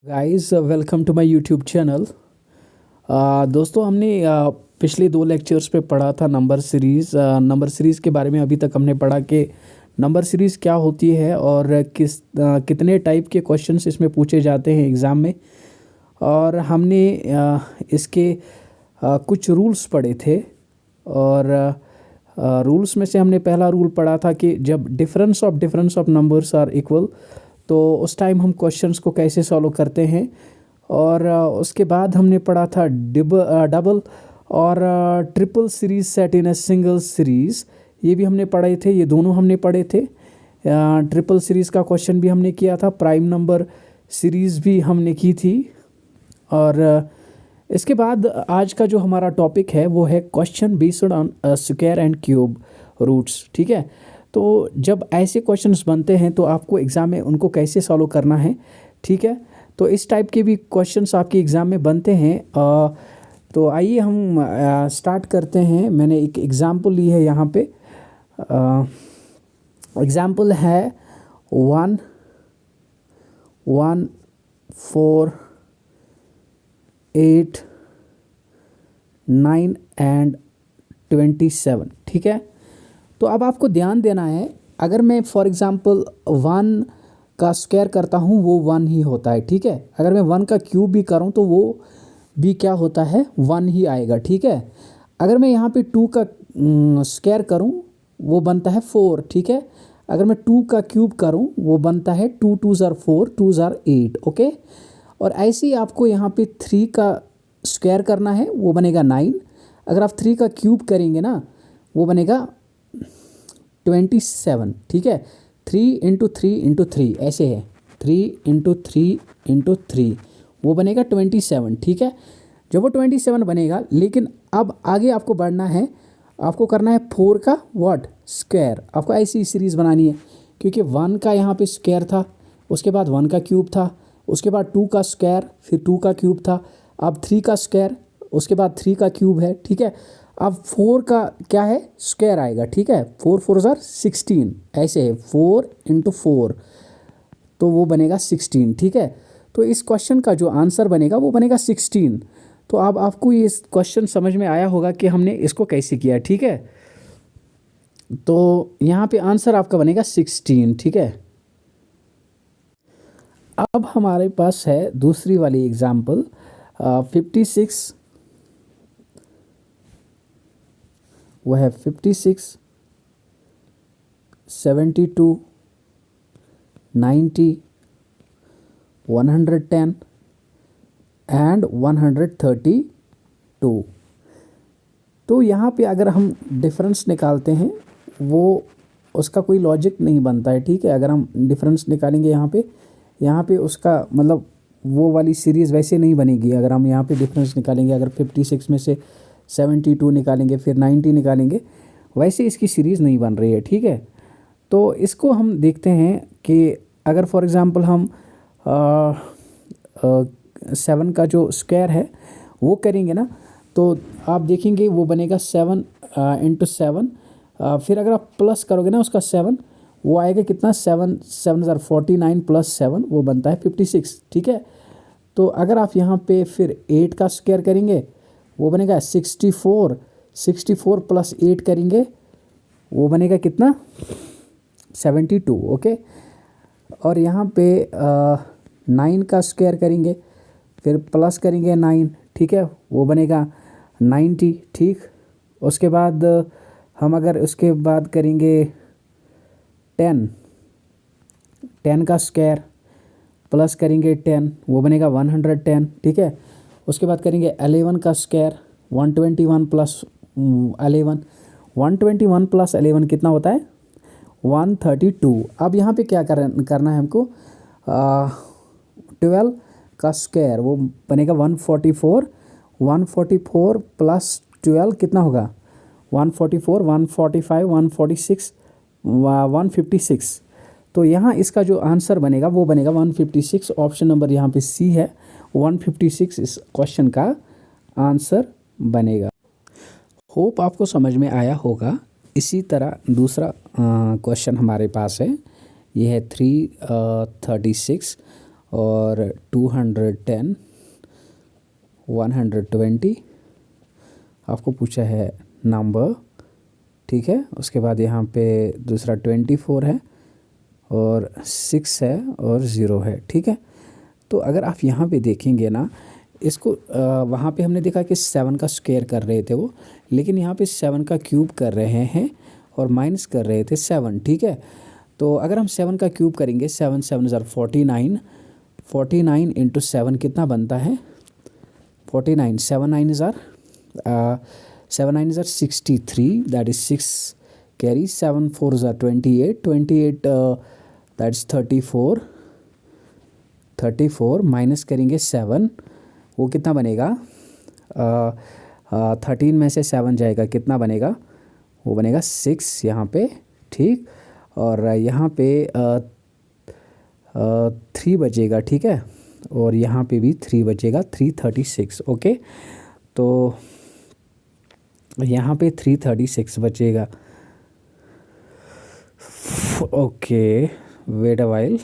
Guys welcome to my YouTube channel. दोस्तों हमने पिछले दो लेक्चर्स पे पढ़ा था नंबर सीरीज़ के बारे में। अभी तक हमने पढ़ा कि नंबर सीरीज़ क्या होती है और कितने टाइप के क्वेश्चंस इसमें पूछे जाते हैं एग्ज़ाम में। और हमने इसके कुछ रूल्स पढ़े थे और रूल्स में से हमने पहला रूल पढ़ा था कि जब difference of numbers are equal तो उस टाइम हम क्वेश्चंस को कैसे सॉल्व करते हैं। और उसके बाद हमने पढ़ा था डबल और triple series set in a single series. ये भी हमने पढ़े थे, ये दोनों हमने पढ़े थे। ट्रिपल सीरीज़ का क्वेश्चन भी हमने किया था, प्राइम नंबर सीरीज़ भी हमने की थी। और इसके बाद आज का जो हमारा टॉपिक है वो है question based on square and cube roots. ठीक है, तो जब ऐसे क्वेश्चंस बनते हैं तो आपको एग्ज़ाम में उनको कैसे सॉल्व करना है। ठीक है, तो इस टाइप के भी क्वेश्चंस आपके एग्ज़ाम में बनते हैं। तो आइए हम स्टार्ट करते हैं। मैंने एक एग्ज़ाम्पल ली है यहाँ पे। एग्ज़ाम्पल है 1, 1, 4, 8, 9 एंड 27। ठीक है, तो अब आपको ध्यान देना है, अगर मैं फॉर एग्ज़ाम्पल 1 का स्क्वायर करता हूँ वो 1 ही होता है। ठीक है, अगर मैं 1 का क्यूब भी करूँ तो वो भी क्या होता है, 1 ही आएगा। ठीक है, अगर मैं यहाँ पे 2 का स्क्वायर करूँ वो बनता है 4। ठीक है, अगर मैं 2 का क्यूब करूँ वो बनता है 2 2 ज़ार 4, 2 ज़ार 8। ओके, और ऐसे ही आपको यहाँ पे 3 का स्क्वायर करना है, वो बनेगा 9। अगर आप 3 का क्यूब करेंगे ना वो बनेगा 27। ठीक है, 3 इंटू 3 इंटू 3 ऐसे है, 3 इंटू 3 इंटू 3 वो बनेगा 27। ठीक है, जब वो 27 बनेगा, लेकिन अब आगे आपको बढ़ना है, आपको करना है 4 का व्हाट स्क्वायर। आपको ऐसी सीरीज़ बनानी है, क्योंकि 1 का यहाँ पे स्क्वायर था, उसके बाद 1 का क्यूब था, उसके बाद 2 का स्क्वायर, फिर 2 का क्यूब था, अब 3 का स्क्वायर, उसके बाद 3 का क्यूब है। ठीक है, अब 4 का क्या है, स्क्वायर आएगा। ठीक है, 4 4 ज़ार 16 ऐसे है, 4 इंटू 4 तो वो बनेगा 16। ठीक है, तो इस क्वेश्चन का जो आंसर बनेगा वो बनेगा 16। तो अब आपको ये क्वेश्चन समझ में आया होगा कि हमने इसको कैसे किया। ठीक है, तो यहाँ पे आंसर आपका बनेगा 16। ठीक है, अब हमारे पास है दूसरी वाली एग्जाम्पल 56। वो है 56, 72, 90, 110 एंड 132। तो यहाँ पे अगर हम डिफरेंस निकालते हैं वो उसका कोई लॉजिक नहीं बनता है। ठीक है, अगर हम डिफरेंस निकालेंगे यहाँ पे उसका मतलब वो वाली सीरीज़ वैसे नहीं बनेगी। अगर हम यहाँ पे डिफरेंस निकालेंगे, अगर 56 में से 72 निकालेंगे फिर 90 निकालेंगे, वैसे इसकी सीरीज़ नहीं बन रही है। ठीक है, तो इसको हम देखते हैं कि अगर फॉर एग्ज़ाम्पल हम 7 का जो स्क्वायर है वो करेंगे ना, तो आप देखेंगे वो बनेगा 7 इंटू 7। फिर अगर आप प्लस करोगे ना उसका 7, वो आएगा कितना, 7 7 ज़ार 49 प्लस 7 वो बनता है 56। ठीक है, तो अगर आप यहाँ पे फिर 8 का स्क्वायर करेंगे वो बनेगा 64, 64 प्लस 8 करेंगे वो बनेगा कितना, 72। ओके, और यहाँ पे 9 का स्क्वायर करेंगे फिर प्लस करेंगे 9। ठीक है, वो बनेगा 90। ठीक, उसके बाद हम अगर उसके बाद करेंगे 10, 10 का स्क्वायर प्लस करेंगे 10 वो बनेगा 110। ठीक है, उसके बाद करेंगे 11 का स्क्वायर, 121 प्लस 11, 121 प्लस 11 कितना होता है, 132। अब यहाँ पे क्या करना है हमको, 12 का स्क्वायर वो बनेगा 144, 144 प्लस 12 कितना होगा, 144, 145, 146, 156। तो यहाँ इसका जो आंसर बनेगा वो बनेगा 156। ऑप्शन नंबर यहाँ पे सी है, 156 इस क्वेश्चन का आंसर बनेगा। होप आपको समझ में आया होगा। इसी तरह दूसरा क्वेश्चन हमारे पास है, ये है 336 और 210, 120 आपको पूछा है नंबर, ठीक है। उसके बाद यहाँ पे दूसरा 24 है और 6 है और 0 है, ठीक है। तो अगर आप यहाँ पे देखेंगे ना, इसको वहाँ पे हमने देखा कि 7 का स्क्वायर कर रहे थे वो, लेकिन यहाँ पे 7 का क्यूब कर रहे हैं और माइनस कर रहे थे 7, ठीक है। तो अगर हम 7 का क्यूब करेंगे, 7 7 ज़र 49, 49 इंटू 7 कितना बनता है 49, 7 9 ज़र 63, दैट इज़ 6 कैरी, 7 4 ज़र 28, 28 दैट इज़ 34 माइनस करेंगे 7, वो कितना बनेगा 13 में से 7 जाएगा, कितना बनेगा, वो बनेगा 6 यहाँ पे, ठीक। और यहाँ पे 3 बचेगा, ठीक है। और यहाँ पे भी 3 बचेगा, 336, ओके। तो यहाँ पे 336 बचेगा, ओके। Wait a while.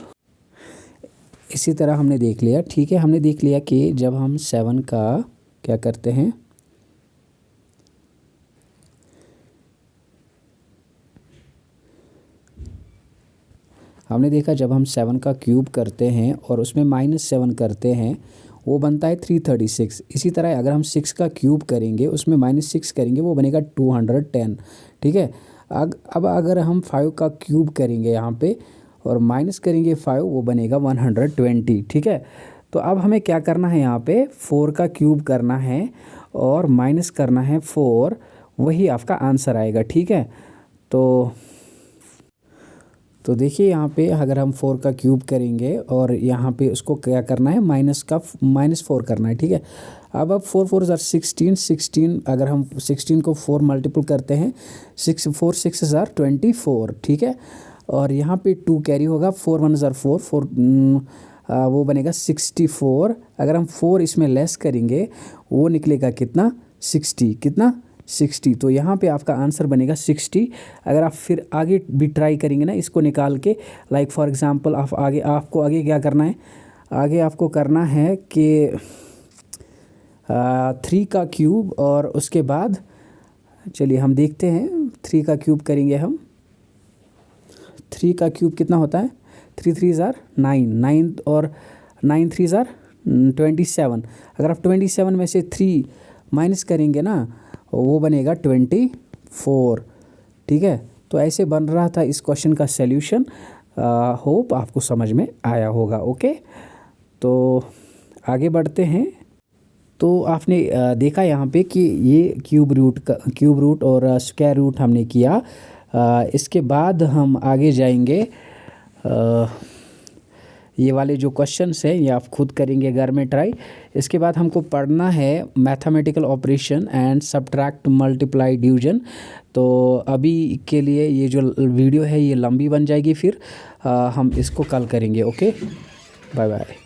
इसी तरह हमने देख लिया, ठीक है। हमने देख लिया कि जब हम 7 का क्या करते हैं, हमने देखा जब हम 7 का क्यूब करते हैं और उसमें -7 करते हैं, वो बनता है 336। इसी तरह अगर हम 6 का क्यूब करेंगे, उसमें -6 करेंगे, वो बनेगा 210, ठीक है। अब अगर हम 5 का क्यूब करेंगे यहाँ पे और माइनस करेंगे 5, वो बनेगा 120, ठीक है। तो अब हमें क्या करना है, यहाँ पे 4 का क्यूब करना है और माइनस करना है 4, वही आपका आंसर आएगा, ठीक है। तो देखिए यहाँ पे अगर हम 4 का क्यूब करेंगे और यहाँ पे उसको क्या करना है, -4 करना है, ठीक है। अब 4 4 ज़र 16, 16 अगर हम 16 को 4 मल्टीपल करते हैं, 6 4 6 ज़र 24, ठीक है। और यहाँ पे 2 कैरी होगा, 4 1 ज़र 4 4, वो बनेगा 64। अगर हम 4 इसमें लेस करेंगे, वो निकलेगा कितना 60, कितना 60। तो यहाँ पे आपका आंसर बनेगा 60। अगर आप फिर आगे भी ट्राई करेंगे ना इसको निकाल के, लाइक फॉर एग्जांपल आपको आगे क्या करना है, आगे आपको करना है कि 3 का क्यूब और उसके बाद चलिए हम देखते हैं 3 का क्यूब करेंगे हम। 3 का क्यूब कितना होता है, 3 3 ज़र 9, 9 और 9 3 ज़र 27। अगर आप 27 में से 3 माइनस करेंगे ना, वो बनेगा 24, ठीक है। तो ऐसे बन रहा था इस क्वेश्चन का सल्यूशन। होप आपको समझ में आया होगा, ओके। तो आगे बढ़ते हैं। तो आपने देखा यहाँ पे कि ये क्यूब रूट और स्क्वायर रूट हमने किया। इसके बाद हम आगे जाएंगे, ये वाले जो क्वेश्चंस हैं ये आप खुद करेंगे घर में ट्राई। इसके बाद हमको पढ़ना है mathematical operation and subtract, multiply, division. तो अभी के लिए ये जो वीडियो है ये लंबी बन जाएगी, फिर हम इसको कल करेंगे, ओके। Bye bye.